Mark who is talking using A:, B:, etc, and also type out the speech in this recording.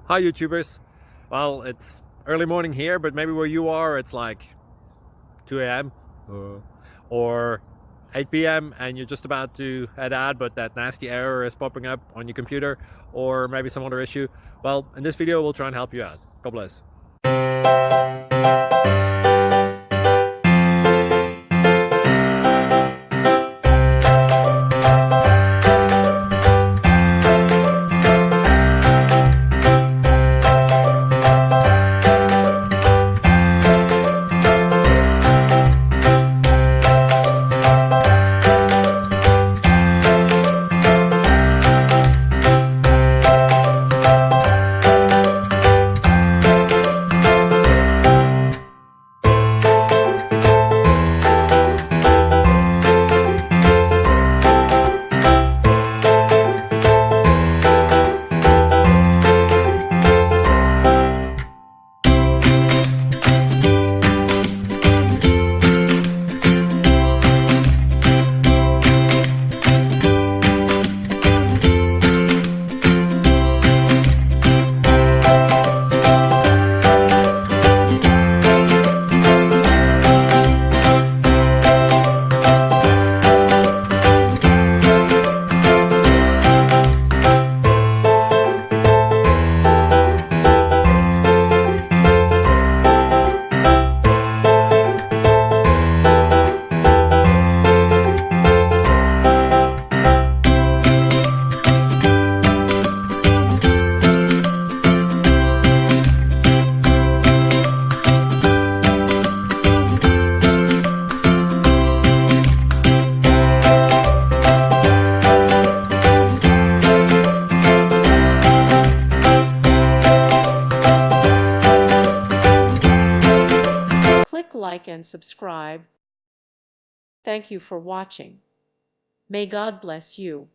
A: Hi YouTubers. Well, it's early morning here, but maybe where you are it's like 2 a.m. or 8 p.m. and you're just about to head out, but that nasty error is popping up on your computer, or maybe some other issue. Well, in this video we'll try and help you out. God bless.
B: Click like and subscribe. Thank you for watching. May God bless you.